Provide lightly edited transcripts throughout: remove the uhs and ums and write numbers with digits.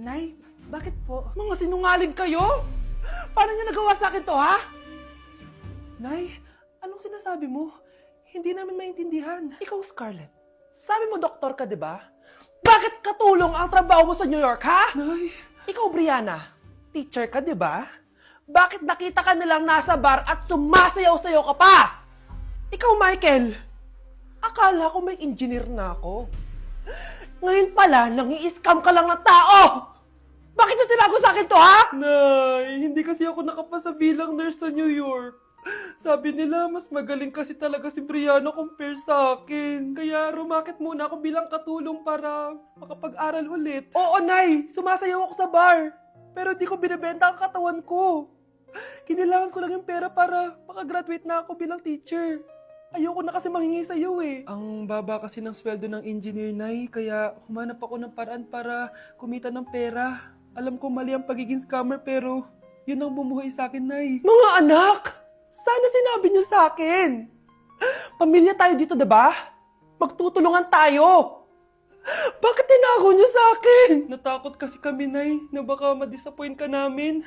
Nay, bakit po? Mga sinungaling kayo? Paano niyo nagawa sa akin to, ha? Nay, anong sinasabi mo? Hindi namin maintindihan. Ikaw, Scarlett, sabi mo doktor ka, di ba? Bakit katulong ang trabaho mo sa New York, ha? Nay. Ikaw, Brianna, teacher ka, di ba? Bakit nakita ka nilang nasa bar at sumasayaw-sayaw ka pa? Ikaw, Michael, akala ko may engineer na ako. Ngayon pala, nangi-scam ka lang ng tao! Bakit niyo tinago sa akin to, ha? Nay, hindi kasi ako nakapasa bilang nurse sa New York. Sabi nila, mas magaling kasi talaga si Brianna compare sa akin. Kaya rumakit muna ako bilang katulong para makapag-aral ulit. Oo, Nay! Sumasayaw ako sa bar. Pero di ko binibenta ang katawan ko. Kailangan ko lang yung pera para makagraduate na ako bilang teacher. Ayoko na kasi manghingi sa'yo eh. Ang baba kasi ng sweldo ng engineer, Nay, kaya humanap ako ng paraan para kumita ng pera. Alam ko mali ang pagiging scammer pero yun ang bumuhay sa akin, Nay. Mga anak! Sana sinabi niyo sa akin! Pamilya tayo dito, diba? Magtutulungan tayo! Bakit tinago niyo sa akin? Natakot kasi kami, Nay, na baka ma-disappoint ka namin.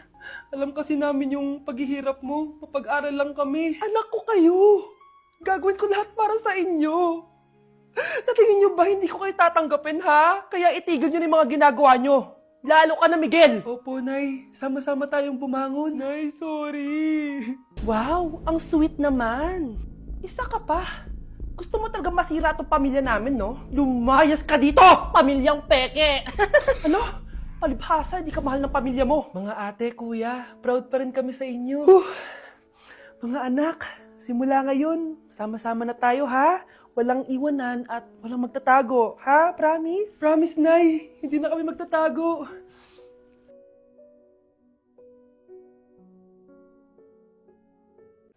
Alam kasi namin yung paghihirap mo. Mapag-aral lang kami. Anak ko kayo! Gagawin ko lahat para sa inyo. Sa tingin nyo ba hindi ko kayo tatanggapin, ha? Kaya itigil nyo na yung mga ginagawa nyo. Lalo ka na, Miguel. Opo, Nay. Sama-sama tayong bumangon. Nay, sorry. Wow, ang sweet naman. Isa ka pa. Gusto mo talaga masira itong pamilya namin, no? Lumayas ka dito, pamilyang peke. Ano? Palibhasa, di ka mahal ng pamilya mo. Mga ate, kuya, proud pa rin kami sa inyo. Mga anak, simula ngayon, sama-sama na tayo, ha? Walang iwanan at walang magtatago, ha? Promise? Promise, Nay. Hindi na kami magtatago.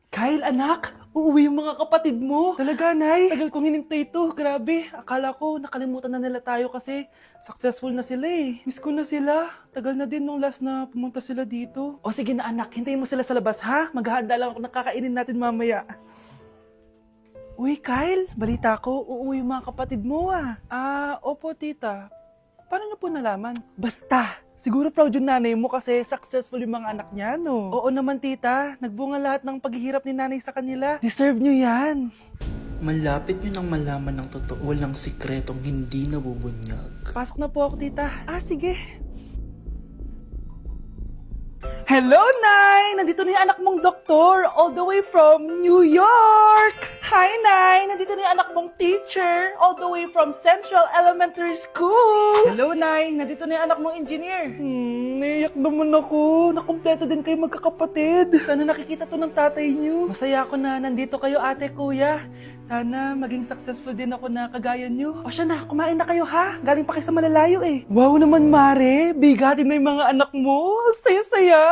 Kyle, anak, uuwi yung mga kapatid mo. Talaga, Nay? Tagal kong hinintay ito. Grabe, akala ko nakalimutan na nila tayo kasi successful na sila eh. Miss ko na sila. Tagal na din nung last na pumunta sila dito. O sige na anak, hintayin mo sila sa labas ha. Maghahanda lang ako ng kakainin natin mamaya. Uy, Kyle, balita ko, uuwi yung mga kapatid mo ah. Opo tita. Paano niyo po nalaman? Basta! Siguro proud yung nanay mo kasi successful yung mga anak niya, no? Oo naman, tita. Nagbunga lahat ng paghihirap ni nanay sa kanila. Deserve nyo yan. Malapit nyo nang malaman ng totoo, walang sikretong hindi nabubunyag. Pasok na po ako, tita. Sige. Hello, Nay! Nandito na yung anak mong doktor all the way from New York! Hi, Nay! Nandito na yung anak mong teacher all the way from Central Elementary School! Hello, Nay! Nandito na yung anak mong engineer! Naiyak naman ako. Nakumpleto din kayo magkakapatid. Sana nakikita to ng tatay niyo. Masaya ako na nandito kayo, ate, kuya. Sana maging successful din ako na kagaya niyo. O siya na, kumain na kayo ha. Galing pa kayo sa malalayo eh. Wow naman, Mare. Bigatin na yung mga anak mo. Saya-saya.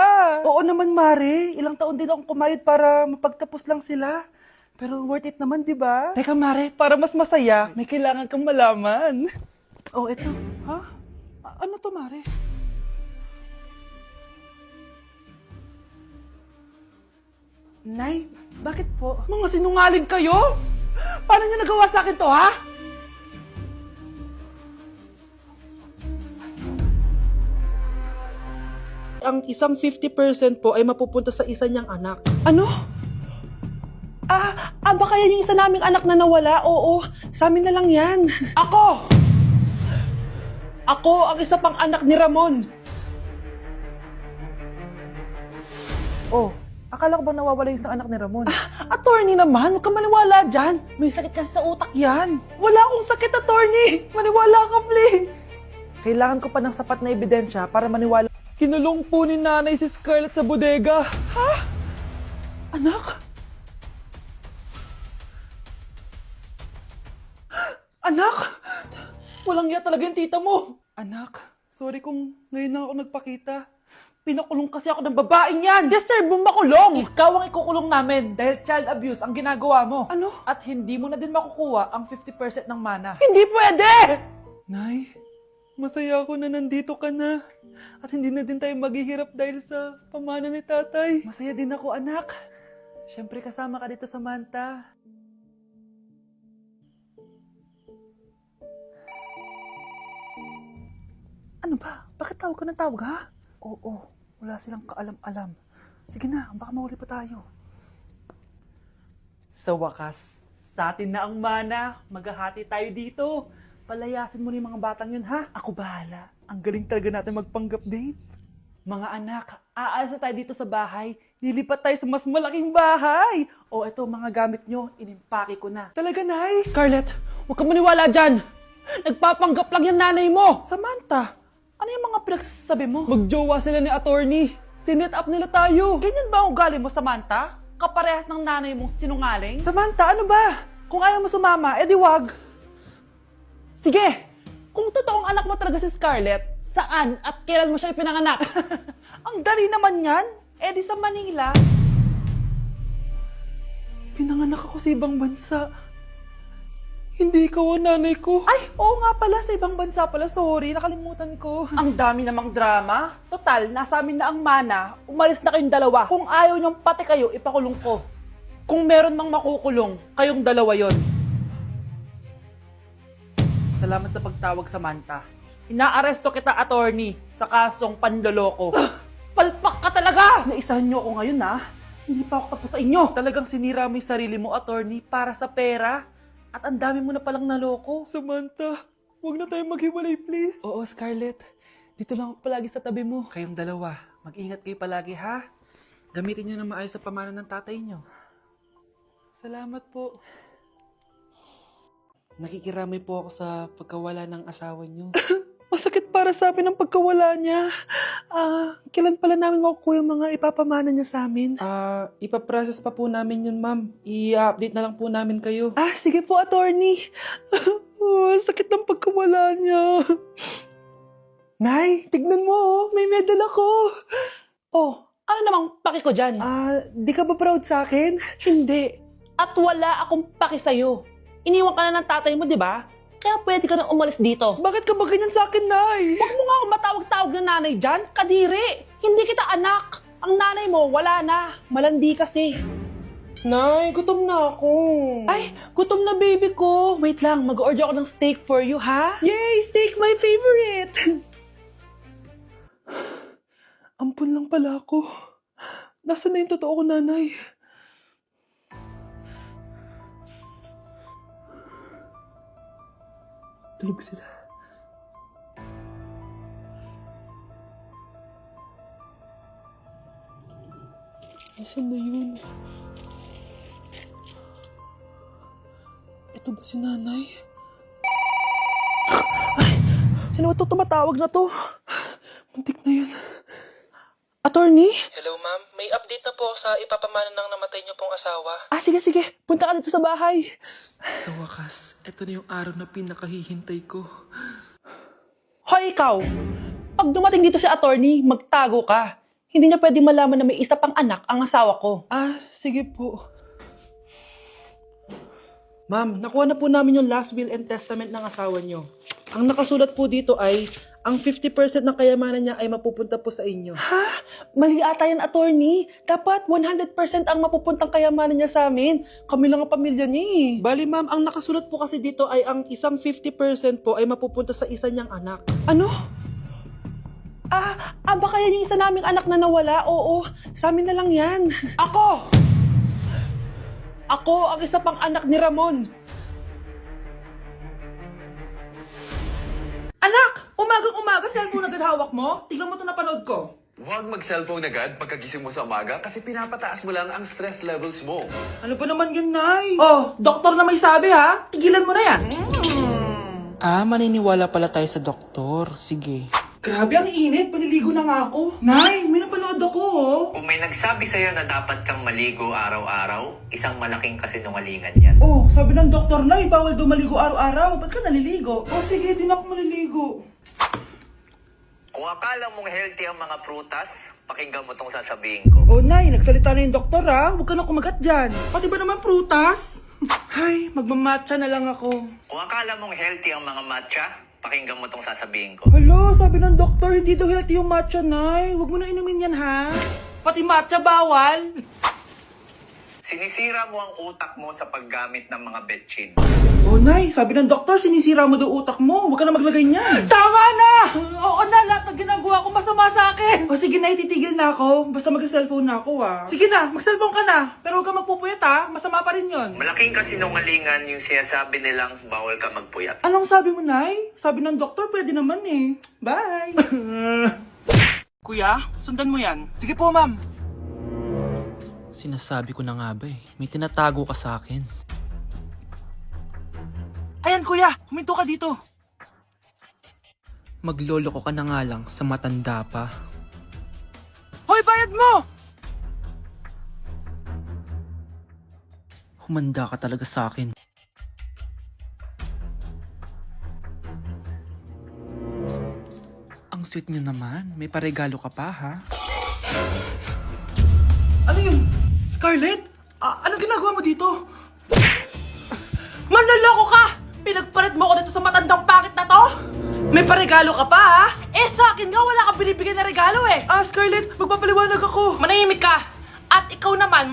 Oo naman, Mare. Ilang taon din akong kumayod para mapagtapos lang sila. Pero worth it naman, di ba? Teka, Mare, para mas masaya, may kailangan kang malaman. Oh, eto. Ha? Ano to, Mare? Nay, bakit po? Mga sinungaling kayo? Paano niyo nagawa sa akin to, ha? Ang isang 50% po ay mapupunta sa isa niyang anak. Ano? Baka yan yung isa naming anak na nawala? Oo, sa amin na lang yan. Ako! Ako ang isa pang anak ni Ramon. Oh, akala ko ba nawawala yung isang anak ni Ramon? Attorney naman, huwag ka maniwala dyan. May sakit kasi sa utak yan. Wala akong sakit, attorney. Maniwala ka, please. Kailangan ko pa ng sapat na ebidensya para maniwala. Kinulong po ni nanay si Scarlett sa bodega. Ha? Anak? Anak? Walang iya talaga yung tita mo. Anak, sorry kung ngayon na ako nagpakita. Pinakulong kasi ako ng babaeng yan! Deserve mong makulong! Ikaw ang ikukulong namin dahil child abuse ang ginagawa mo. Ano? At hindi mo na din makukuha ang 50% ng mana. Hindi pwede! Nay, masaya ako na nandito ka na. At hindi na din tayo maghihirap dahil sa pamana ni tatay. Masaya din ako, anak. Siyempre kasama ka dito sa Manta. Ano ba? Bakit tawag ka ng tawag, ha? Oo, wala silang kaalam-alam. Sige na, baka mahuli pa tayo. Sa wakas, sa atin na ang mana. Maghahati tayo dito. Palayasin mo na yung mga batang yun, ha? Ako bahala. Ang galing talaga natin magpanggap date. Mga anak, aalis na tayo dito sa bahay. Lilipat tayo sa mas malaking bahay. O eto, mga gamit nyo, inimpake ko na. Talaga, Nay? Scarlett, huwag ka maniwala dyan. Nagpapanggap lang yung nanay mo. Samantha, ano yung mga pinagsasabi mo? Magjowa sila ni attorney. Sinet up nila tayo. Ganyan ba ang ugali mo, Samantha? Kaparehas ng nanay mong sinungaling? Samantha, ano ba? Kung ayaw mo sumama, edi wag. Sige, kung totoong anak mo talaga si Scarlett, saan at kailan mo siya ipinanganak? Ang dali naman yan. Edi sa Manila. Pinanganak ako sa ibang bansa. Hindi ikaw ang nanay ko. Ay, oo nga pala, sa ibang bansa pala. Sorry, nakalimutan ko. Ang dami namang drama. Total, nasa amin na ang mana. Umalis na kayong dalawa. Kung ayaw niyong pati kayo, ipakulong ko. Kung meron mang makukulong, kayong dalawa yon. Salamat sa pagtawag, Samantha. Inaaresto kita, attorney, sa kasong panloloko. Palpak ka talaga! Naisahan niyo ako ngayon, ha? Hindi pa ako tapos sa inyo. Talagang sinira mo yung sarili mo, attorney, para sa pera. At ang dami mo na palang naloko. Samantha, huwag na tayong maghiwalay, please. Oo, Scarlett. Dito lang ako palagi sa tabi mo. Kayong dalawa, mag-ingat kayo palagi, ha? Gamitin niyo na maayos sa pamana ng tatay niyo. Salamat po. Nakikiramay po ako sa pagkawala ng asawa niyo. Masakit para sa amin ang pagkawala niya. Kailan pala namin makukuha yung mga ipapamana niya sa amin? Ipaprocess pa po namin yun, ma'am. I-update na lang po namin kayo. Sige po, attorney. Sakit ng pagkawala niya. Nay, tignan mo, may medal ako. Oh, ano namang paki ko dyan? Di ka ba proud sa akin? Hindi. At wala akong paki sa'yo. Iniwan ka na ng tatay mo, di ba? Kaya pwede ka na umalis dito. Bakit ka ba ganyan sa akin, Nay? Huwag mo nga akong matawag-tawag na nanay dyan. Kadiri! Hindi kita anak. Ang nanay mo, wala na. Malandi kasi. Nay, gutom na ako. Ay, gutom na baby ko. Wait lang, mag-order ako ng steak for you, ha? Yay! Steak, my favorite! Ampun lang pala ako. Nasaan na yung totoo ko, nanay? Tulog sila. Nasaan na yun? Ito ba si nanay? Ay! Sino ito tumatawag na to? Muntik na yun. Attorney? Hello, ma'am. May update na po sa ipapamana ng namatay niyo pong asawa. Sige. Punta ka dito sa bahay. Sa wakas, ito na yung araw na pinakahihintay ko. Hoy, ikaw! Pag dumating dito si attorney, magtago ka. Hindi niya pwede malaman na may isa pang anak ang asawa ko. Sige po. Ma'am, nakuha na po namin yung last will and testament ng asawa niyo. Ang nakasulat po dito ay, ang 50% ng kayamanan niya ay mapupunta po sa inyo. Ha? Mali ata yan, attorney. Dapat 100% ang mapupuntang kayamanan niya sa amin. Kami lang ang pamilya niya eh. Bali ma'am, ang nakasulat po kasi dito ay ang isang 50% po ay mapupunta sa isa niyang anak. Ano? Baka yan yung isa naming anak na nawala? Oo, sa amin na lang yan. Ako ang isa pang anak ni Ramon. Anak! Umagang-umaga, cellphone agad hawak mo? Tignan mo ito napanood ko. Huwag mag-cellphone agad pagkagising mo sa umaga kasi pinapataas mo lang ang stress levels mo. Ano ba naman yan, Nay? Oh, doktor na may sabi ha. Tigilan mo na yan. Maniniwala pala tayo sa doktor. Sige. Grabe, ang init. Paniligo na nga ako. Nay, may napanood ako oh. Kung may nagsabi sa'yo na dapat kang maligo araw-araw, isang malaking kasinungalingan yan. Oh, sabi ng doktor, Nay, bawal daw maligo araw-araw. Ba't ka naliligo? Oh, sige, din ako maliligo. Kung akala mong healthy ang mga prutas, pakinggan mo tong sasabihin ko. Oh, Nay, nagsalita na yung doktor ha. Huwag ka na kumagat dyan. Pati ba naman prutas? Ay, magmamatcha na lang ako. Kung akala mong healthy ang mga matcha, pakinggan mo tong sasabihin ko. Hala, sabi ng doktor, hindi daw healthy yung matcha, Nay. Huwag mo na inumin yan, ha? Pati matcha, bawal. Sinisira mo ang utak mo sa paggamit ng mga betchin. Oh, Nay, sabi ng doktor, sinisira mo daw utak mo. Huwag ka na maglagay niyan. Tama na! Oo na, lahat ng ginagawa ko masama sa akin. O sige, Nay, titigil na ako. Basta mag-cellphone na ako, ah. Sige na, mag-cellphone ka na. Pero huwag ka magpupuyat ha, masama pa rin yon. Malaking kasinungalingan yung sinasabi nilang bawal ka magpuyat. Anong sabi mo, Nay? Sabi ng doktor, pwede naman eh. Bye! Kuya, sundan mo yan. Sige po, ma'am. Sinasabi ko na nga ba eh, may tinatago ka sa akin. Ayan kuya, huminto ka dito. Maglolo ko ka na nga lang sa matanda pa. Hoy, bayad mo! Humanda ka talaga sa akin. Ang sweet niyo naman, may paregalo ka pa ha? Ano yun? Scarlett? Anong ginagawa mo dito? Manloloko ka! Pinagpalit mo ko dito sa matandang pangit na to? May paregalo ka pa ha? Eh sa akin nga wala kang binibigyan na regalo eh. Scarlett, magpapaliwanag ako. Manahimik ka! At ikaw naman,